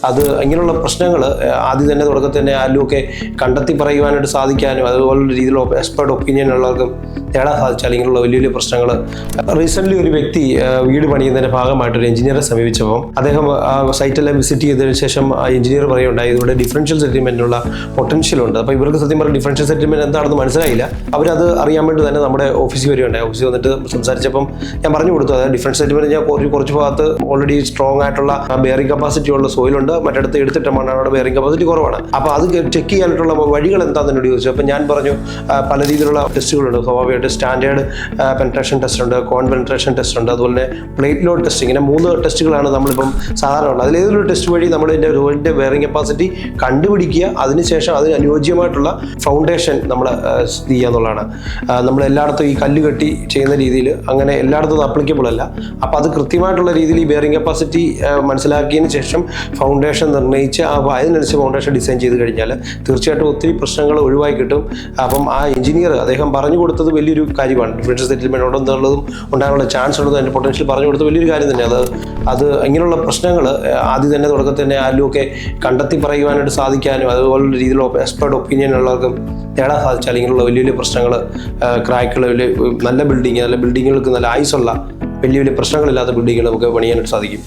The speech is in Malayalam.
അത് ഇങ്ങനെയുള്ള പ്രശ്നങ്ങൾ ആദ്യം തന്നെ തുടക്കത്തിൽ തന്നെ ആരിലുമൊക്കെ കണ്ടെത്തി പറയുവാനായിട്ട് സാധിക്കാനും അതുപോലുള്ള രീതിയിലുള്ള എക്സ്പെർട്ട് ഒപ്പീനിയൻ ഉള്ളവർക്കും നേടാൻ സാധിച്ചാൽ ഇങ്ങനെയുള്ള വലിയ വലിയ പ്രശ്നങ്ങൾ. റീസെൻ്റ്ലി ഒരു വ്യക്തി വീട് പണിയുന്നതിൻ്റെ ഭാഗമായിട്ട് ഒരു എഞ്ചിനീയറെ സമീപിച്ചപ്പോൾ അദ്ദേഹം സൈറ്റെല്ലാം വിസിറ്റ് ചെയ്തതിനു ശേഷം ആ എഞ്ചിനീയർ പറയുണ്ടായി ഇവിടെ ഡിഫറൻഷ്യൽ സെറ്റിൽമെൻറ്റിനുള്ള പൊട്ടൻഷ്യൽ ഉണ്ട്. അപ്പോൾ ഇവർക്ക് സത്യം പറഞ്ഞാൽ ഡിഫറൻഷ്യൽ സെറ്റിൽമെൻറ്റ് എന്താണെന്ന് മനസ്സിലായില്ല. അവരത് അറിയാൻ വേണ്ടി തന്നെ നമ്മുടെ ഓഫീസിൽ വരികയുണ്ടായി. ഓഫീസിൽ വന്നിട്ട് സംസാരിച്ചപ്പം ഞാൻ പറഞ്ഞു കൊടുത്തു അതായത് ഡിഫറൻഷ്യൽ സെറ്റിൽമെൻറ്റ് ഞാൻ കുറച്ച് ഭാഗത്ത് ഓൾറെഡി സ്ട്രോങ് ആയിട്ടുള്ള ബെയറിംഗ് കപ്പാസിറ്റി ഉള്ള സോയിലുണ്ട്, മറ്റിടത്ത് എടുത്തിട്ട മണ്ണാണ് ബെയറിംഗ് കപ്പാസിറ്റി കുറവാണ്. അപ്പോൾ അത് ചെക്ക് ചെയ്യാനായിട്ടുള്ള വഴികൾ എന്താണെന്ന് എന്നോട് ചോദിച്ചു. അപ്പോൾ ഞാൻ പറഞ്ഞു പല രീതിയിലുള്ള ടെസ്റ്റുകളുണ്ട്. സ്വാഭാവികമായിട്ട് സ്റ്റാൻഡേർഡ് പെൻട്രേഷൻ ടെസ്റ്റ് ഉണ്ട്, കോൺ പെൻട്രേഷൻ ടെസ്റ്റ് ഉണ്ട്, അതുപോലെ പ്ലേറ്റ് ലോഡ് ടെസ്റ്റ്. ഇങ്ങനെ 3 ടെസ്റ്റുകളാണ് നമ്മളിപ്പം സാധാരണ ഉള്ളത്. അതിലേതൊരു ടെസ്റ്റ് വഴി നമ്മൾ ഇതിൻ്റെ റോഡിൻ്റെ ബെയറിംഗ് കപ്പാസിറ്റി കണ്ടുപിടിക്കുക, അതിനുശേഷം അതിന് അനുയോജ്യമായിട്ടുള്ള ഫൗണ്ടേഷൻ നമ്മൾ ഇത് ചെയ്യുക എന്നുള്ളതാണ്. നമ്മൾ എല്ലായിടത്തും ഈ കല്ല് കെട്ടി ചെയ്യുന്ന രീതിയിൽ അങ്ങനെ എല്ലായിടത്തും അപ്ലിക്കബിൾ അല്ല. അപ്പോൾ അത് കൃത്യമായിട്ടുള്ള രീതിയിൽ ഈ ബെയറിംഗ് കപ്പാസിറ്റി മനസ്സിലാക്കിയതിന് ശേഷം ഫൗണ്ടേഷൻ നിർണ്ണയിച്ച് അതിനനുസരിച്ച് ഫൗണ്ടേഷൻ ഡിസൈൻ ചെയ്ത് കഴിഞ്ഞാൽ തീർച്ചയായിട്ടും ഒത്തിരി പ്രശ്നങ്ങൾ ഒഴിവായി കിട്ടും. അപ്പം ആ എഞ്ചിനീയർ അദ്ദേഹം പറഞ്ഞു കൊടുത്തത് വലിയൊരു കാര്യമാണ്. ഡിഫറൻഷ്യൽ സെറ്റിൽമെൻറ്റ് ഉണ്ടെന്നുള്ളതും ഉണ്ടാകാനുള്ള ചാൻസ് ഉള്ളതും അതിൻ്റെ പൊട്ടൻഷ്യൽ പറഞ്ഞു കൊടുത്തത് വലിയൊരു കാര്യം തന്നെ. അത് ഇങ്ങനെയുള്ള പ്രശ്നങ്ങൾ ആദ്യം തന്നെ തുടക്കത്തിൽ തന്നെ ആരിലുമൊക്കെ കണ്ടെത്തി പറയുവാനായിട്ട് സാധിക്കാനും അതുപോലുള്ള രീതിയിലുള്ള എക്സ്പെർട്ട് ഒപ്പീനിയൻ ഉള്ളവർക്കും നേടാൻ സാധിച്ചാൽ ഇങ്ങനെയുള്ള വലിയ വലിയ പ്രശ്നങ്ങൾ, ക്രാക്കുകൾ, നല്ല ബിൽഡിങ്ങുകൾക്ക് നല്ല ആയുസുള്ള വലിയ വലിയ പ്രശ്നങ്ങളില്ലാത്ത ബിൽഡിങ്ങുകൾ നമുക്ക് പണിയാനായിട്ട് സാധിക്കും.